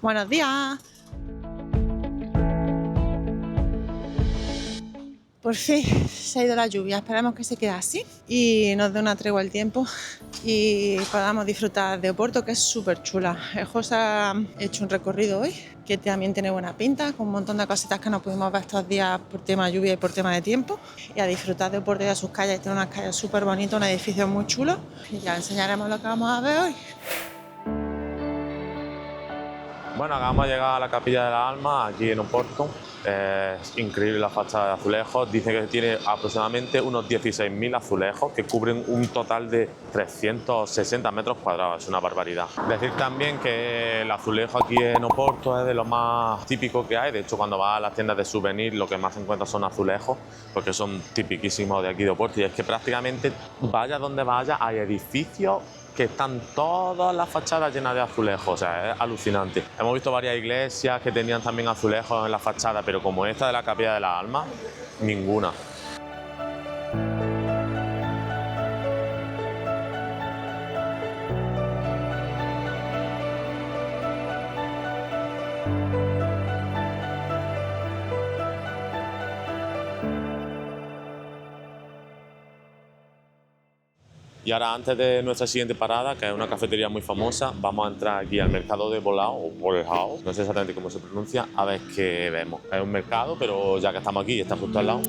Buenos días. Por fin se ha ido la lluvia, esperemos que se quede así y nos dé una tregua el tiempo y podamos disfrutar de Oporto, que es súper chula. José ha hecho un recorrido hoy que también tiene buena pinta, con un montón de cositas que no pudimos ver estos días por tema de lluvia y por tema de tiempo, y a disfrutar de Oporto y de sus calles. Tiene unas calles súper bonitas, un edificio muy chulo, y ya enseñaremos lo que vamos a ver hoy. Bueno, acabamos de llegar a la Capilla de la Alma, aquí en Oporto. Es increíble la fachada de azulejos. Dice que tiene aproximadamente unos 16.000 azulejos que cubren un total de 360 metros cuadrados. Es una barbaridad. Decir también que el azulejo aquí en Oporto es de lo más típico que hay. De hecho, cuando vas a las tiendas de souvenir, lo que más se encuentra son azulejos, porque son tipiquísimos de aquí de Oporto. Y es que prácticamente, vaya donde vaya, hay edificios que están todas las fachadas llenas de azulejos, o sea, es alucinante. Hemos visto varias iglesias que tenían también azulejos en la fachada, pero como esta de la Capilla de la Alma, ninguna. Y ahora, antes de nuestra siguiente parada, que es una cafetería muy famosa, vamos a entrar aquí al mercado de Bolao, o Bolao, no sé exactamente cómo se pronuncia, a ver qué vemos. Es un mercado, pero ya que estamos aquí y está justo al lado.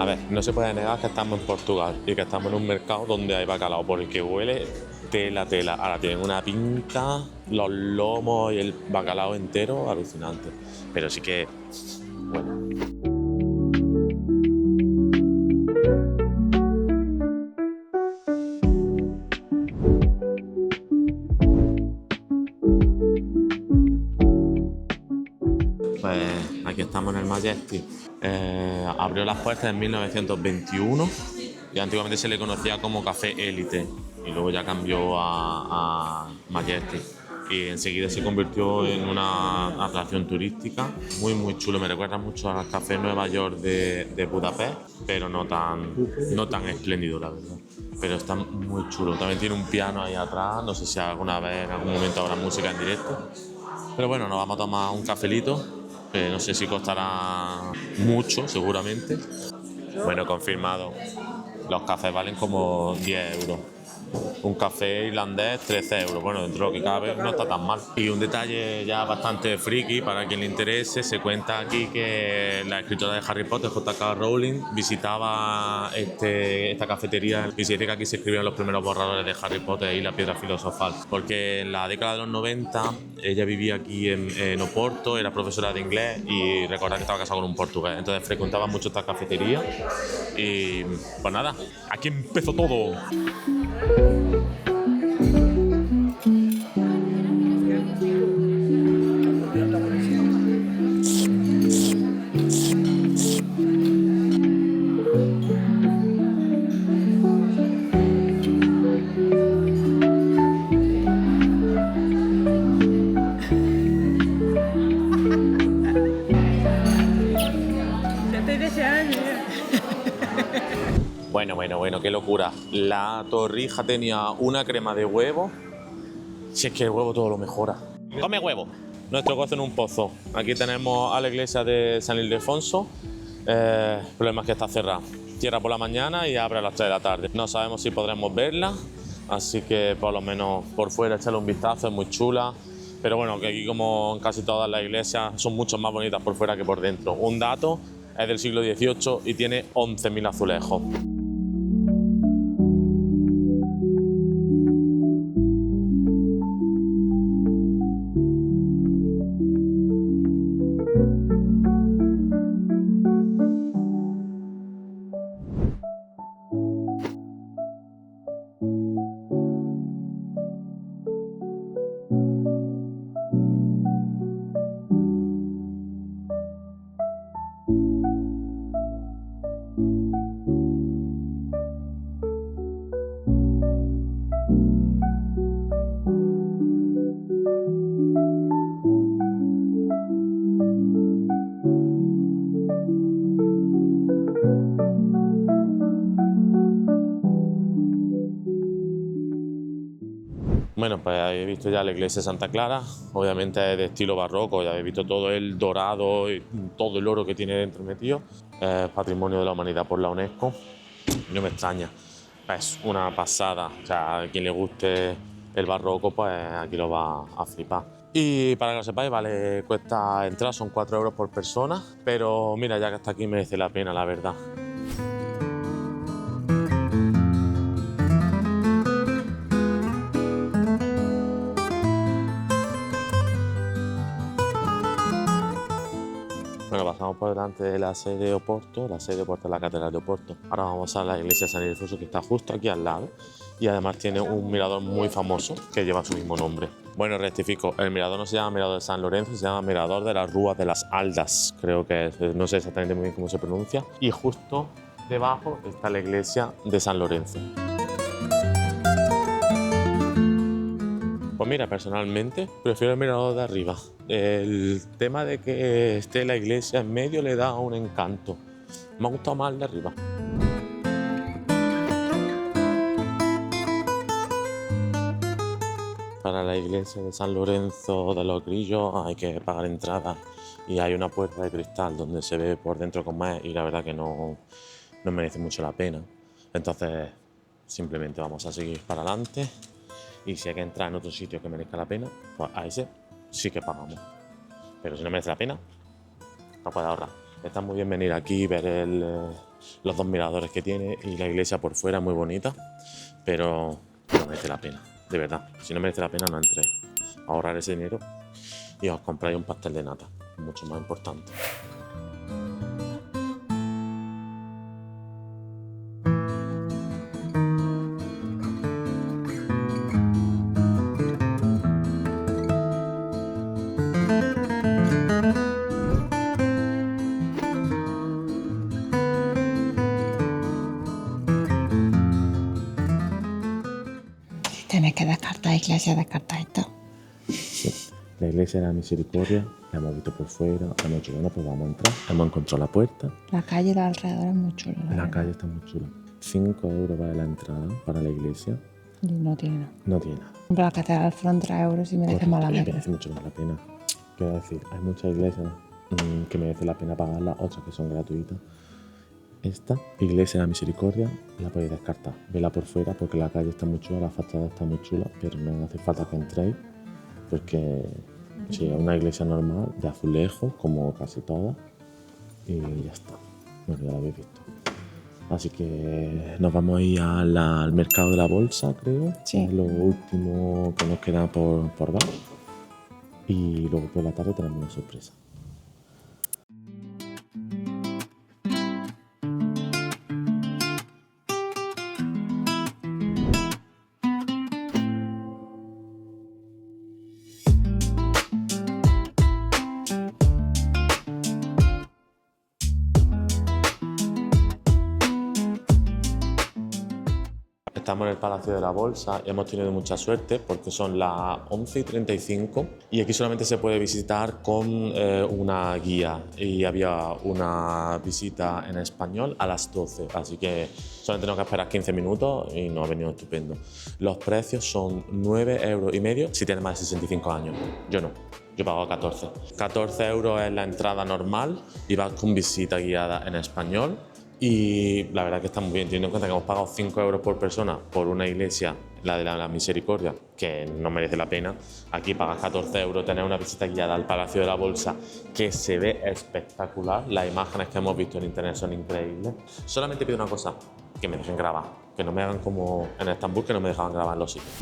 A ver, no se puede negar que estamos en Portugal y que estamos en un mercado donde hay bacalao, porque huele tela, tela. Ahora tienen una pinta, los lomos y el bacalao entero, alucinante. Pero sí que, bueno. Pues aquí estamos en el Majestic. Abrió las puertas en 1921 y antiguamente se le conocía como Café Élite y luego ya cambió a Majestic y enseguida se convirtió en una atracción turística muy chulo. Me recuerda mucho al Café Nueva York de Budapest, pero no tan espléndido, la verdad. Pero está muy chulo. También tiene un piano ahí atrás, no sé si alguna vez en algún momento habrá música en directo. Pero bueno, nos vamos a tomar un cafelito, que no sé si costará mucho, seguramente. Bueno, confirmado. Los cafés valen como 10 euros. Un café irlandés, 13 euros. Bueno, dentro de lo que cabe no está tan mal. Y un detalle ya bastante friki para quien le interese, se cuenta aquí que la escritora de Harry Potter, J.K. Rowling, visitaba esta cafetería y se dice que aquí se escribían los primeros borradores de Harry Potter y la piedra filosofal. Porque en la década de los 90 ella vivía aquí en Oporto, era profesora de inglés y recordad que estaba casada con un portugués. Entonces frecuentaba mucho esta cafetería y pues nada, aquí empezó todo. Bueno, qué locura. La torrija tenía una crema de huevo. Si es que el huevo todo lo mejora. ¡Come huevo! Nuestro gozo en un pozo. Aquí tenemos a la iglesia de San Ildefonso. El problema es que está cerrada. Cierra por la mañana y abre a las 3 de la tarde. No sabemos si podremos verla, así que por lo menos por fuera echarle un vistazo, es muy chula. Pero bueno, que aquí como en casi todas las iglesias son mucho más bonitas por fuera que por dentro. Un dato, es del siglo XVIII y tiene 11.000 azulejos. habéis visto ya la iglesia de Santa Clara, obviamente es de estilo barroco, ya habéis visto todo el dorado y todo el oro que tiene dentro metido, es Patrimonio de la Humanidad por la UNESCO, no me extraña, es una pasada, o sea, a quien le guste el barroco, pues aquí lo va a flipar. Y para que lo sepáis, vale, cuesta entrar, son 4 euros por persona, pero mira, ya que está aquí merece la pena, la verdad. Bueno, pasamos por delante de la sede de Oporto, es la Catedral de Oporto. Ahora vamos a la iglesia de San Ildefonso, que está justo aquí al lado, y además tiene un mirador muy famoso que lleva su mismo nombre. Bueno, rectifico, el mirador no se llama Mirador de San Lorenzo, se llama Mirador de las Rúas de las Aldas, creo que es, no sé exactamente muy bien cómo se pronuncia, y justo debajo está la iglesia de San Lorenzo. Pues mira, personalmente prefiero el mirador de arriba. El tema de que esté la iglesia en medio le da un encanto. Me ha gustado más el de arriba. Para la iglesia de San Lorenzo de los Grillos hay que pagar entrada y hay una puerta de cristal donde se ve por dentro con más y la verdad que no merece mucho la pena. Entonces simplemente vamos a seguir para adelante. Y si hay que entrar en otro sitio que merezca la pena, pues a ese sí que pagamos. Pero si no merece la pena, no puede ahorrar. Está muy bien venir aquí, ver los dos miradores que tiene y la iglesia por fuera, muy bonita, pero no merece la pena, de verdad. Si no merece la pena, no entréis. Ahorrar ese dinero y os compráis un pastel de nata, mucho más importante. Tienes que descartar iglesia, descartar esto. Sí. La iglesia de la Misericordia, la hemos visto por fuera, hemos dicho, bueno, pues vamos a entrar, hemos encontrado la puerta. La calle de alrededor es muy chula. La calle está muy chula. 5 euros vale la entrada para la iglesia. Y no tiene nada. No tiene nada. Pero la catedral fueron 3 euros y merece más la pena. Merece mucho más la pena. Quiero decir, hay muchas iglesias que merece la pena pagarlas, otras que son gratuitas. Esta iglesia de la Misericordia la podéis descartar. Vela por fuera porque la calle está muy chula, la fachada está muy chula, pero no hace falta que entréis porque sí, es una iglesia normal de azulejos, como casi todas, y ya está. Bueno, ya lo habéis visto. Así que nos vamos a ir al mercado de la bolsa, creo. Sí. Es lo último que nos queda por ver. Y luego por la tarde tenemos una sorpresa. Estamos en el Palacio de la Bolsa y hemos tenido mucha suerte porque son las 11:35 y aquí solamente se puede visitar con una guía y había una visita en español a las 12, así que solamente tenemos que esperar 15 minutos y nos ha venido estupendo. Los precios son 9,5 euros si tienes más de 65 años. Yo no. Yo pago 14. 14 euros es la entrada normal y vas con visita guiada en español. Y la verdad que está muy bien, teniendo en cuenta que hemos pagado 5 euros por persona por una iglesia, la de la Misericordia, que no merece la pena. Aquí pagas 14 euros, tener una visita guiada al Palacio de la Bolsa, que se ve espectacular. Las imágenes que hemos visto en internet son increíbles. Solamente pido una cosa, que me dejen grabar, que no me hagan como en Estambul, que no me dejaban grabar en los sitios.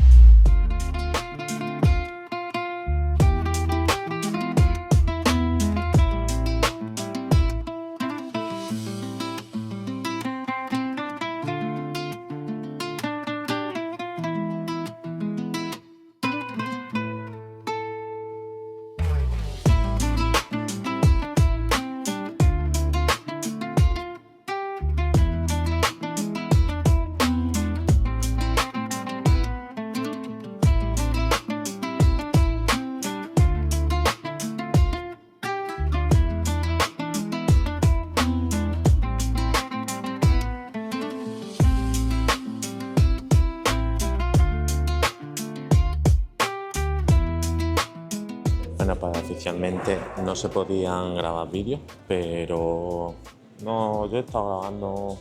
Bueno, pues oficialmente no se podían grabar vídeos, pero no, yo he estado grabando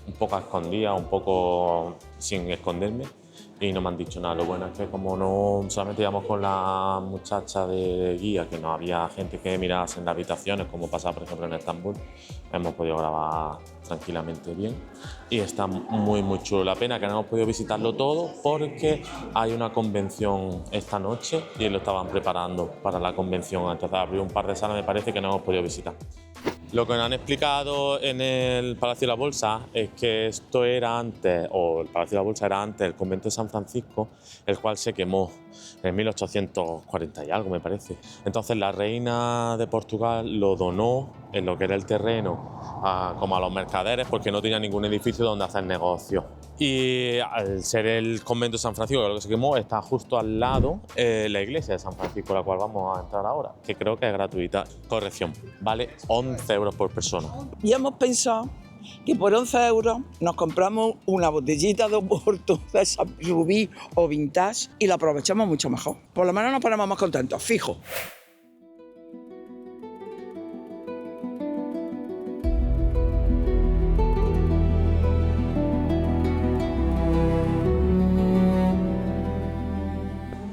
un poco a escondidas, un poco sin esconderme y no me han dicho nada. Lo bueno es que como no solamente íbamos con la muchacha de guía, que no había gente que mirase en las habitaciones, como pasa por ejemplo en Estambul, hemos podido grabar tranquilamente bien y está muy chulo. La pena que no hemos podido visitarlo todo porque hay una convención esta noche y lo estaban preparando para la convención, entonces abrió un par de salas, me parece, que no hemos podido visitar. Lo que nos han explicado en el Palacio de la Bolsa es que esto era antes, o el Palacio de la Bolsa era antes el convento de San Francisco, el cual se quemó en 1840 y algo, me parece. Entonces la reina de Portugal lo donó en lo que era el terreno como a los mercaderes, porque no tenía ningún edificio donde hacer negocios. Y al ser el convento de San Francisco, que es lo que se quemó, está justo al lado la iglesia de San Francisco, la cual vamos a entrar ahora, que creo que es gratuita. Corrección, vale 11 euros por persona. Y hemos pensado que por 11 euros nos compramos una botellita de Oporto, de esa rubí o vintage, y la aprovechamos mucho mejor. Por lo menos nos ponemos más contentos, fijo.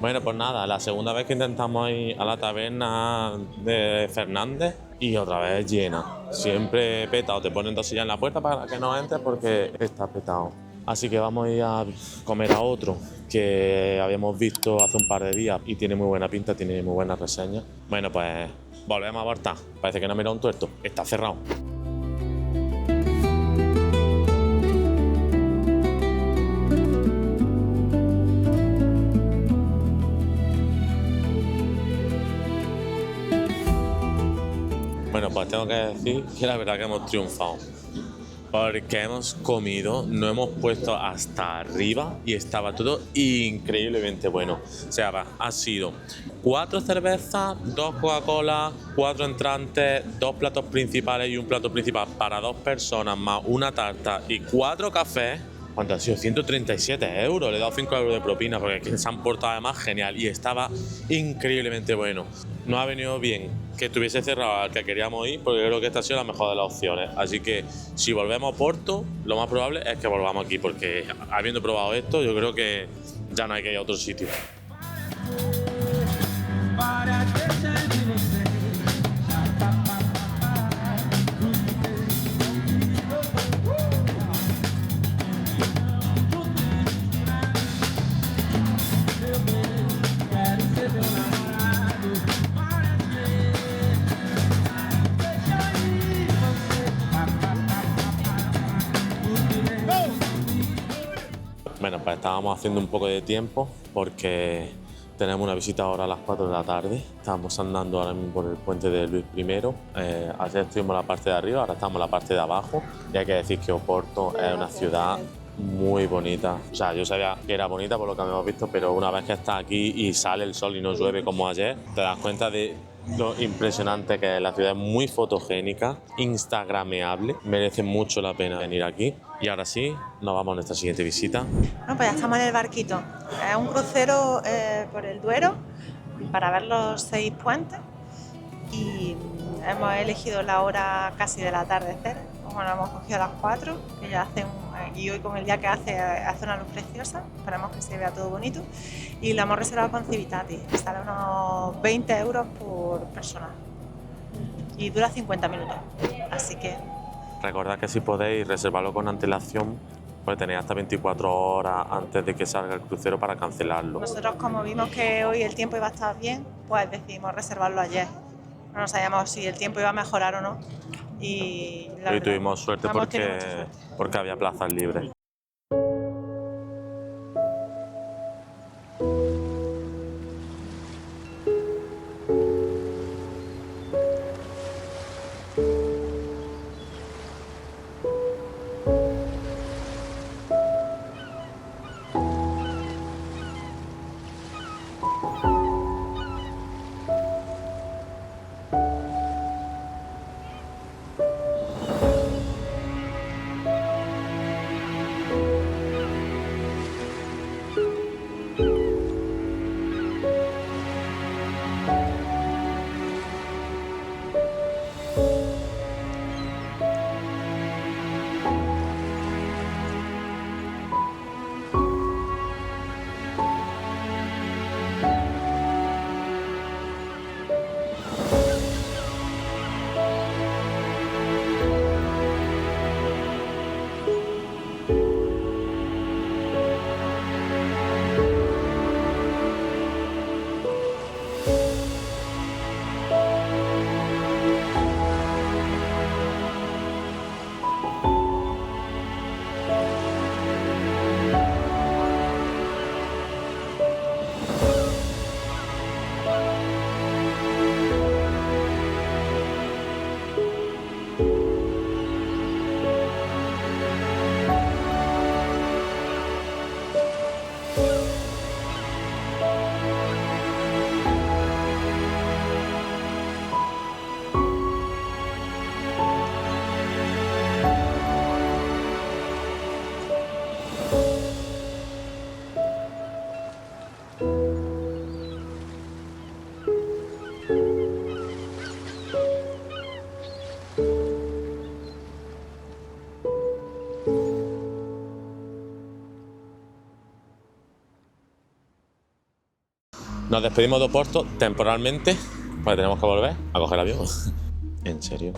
Bueno, pues nada, la segunda vez que intentamos ir a la taberna de Fernández y otra vez llena. Siempre petado, te ponen 2 sillas en la puerta para que no entres porque está petado. Así que vamos a ir a comer a otro que habíamos visto hace un par de días y tiene muy buena pinta, tiene muy buenas reseñas. Bueno, pues volvemos a Bartá. Parece que no ha mirado un tuerto, está cerrado. Bueno, pues tengo que decir que la verdad que hemos triunfado. Porque hemos comido, no hemos puesto hasta arriba y estaba todo increíblemente bueno. O sea, ha sido 4 cervezas, 2 Coca-Cola, 4 entrantes, 2 platos principales y un plato principal para 2 personas, más una tarta y 4 cafés. ¿Cuánto ha sido? 137 euros. Le he dado 5 euros de propina porque es que se han portado además genial y estaba increíblemente bueno. No ha venido bien que estuviese cerrado al que queríamos ir porque creo que esta ha sido la mejor de las opciones. Así que si volvemos a Porto, lo más probable es que volvamos aquí porque habiendo probado esto, yo creo que ya no hay que ir a otro sitio. Bueno, pues estábamos haciendo un poco de tiempo porque tenemos una visita ahora a las 4 de la tarde. Estamos andando ahora mismo por el puente de Luis I. Ayer estuvimos en la parte de arriba, ahora estamos en la parte de abajo. Y hay que decir que Oporto es una ciudad muy bonita. O sea, yo sabía que era bonita por lo que habíamos visto, pero una vez que estás aquí y sale el sol y no llueve como ayer, te das cuenta de lo impresionante que es. La ciudad es muy fotogénica, instagrameable, merece mucho la pena venir aquí. Y ahora sí, nos vamos a nuestra siguiente visita. Bueno, pues ya estamos en el barquito. Es un crucero por el Duero para ver los 6 puentes y hemos elegido la hora casi del atardecer. Bueno, hemos cogido a las 4, que ya y hoy con el día que hace una luz preciosa, esperamos que se vea todo bonito, y lo hemos reservado con Civitati. Sale unos 20 euros por persona y dura 50 minutos, así que... Recordad que si podéis reservarlo con antelación, pues tenéis hasta 24 horas antes de que salga el crucero para cancelarlo. Nosotros, como vimos que hoy el tiempo iba a estar bien, pues decidimos reservarlo ayer. No sabíamos si el tiempo iba a mejorar o no. Y hoy tuvimos suerte porque había plazas libres. Nos despedimos de Oporto temporalmente, porque tenemos que volver a coger el avión. En serio.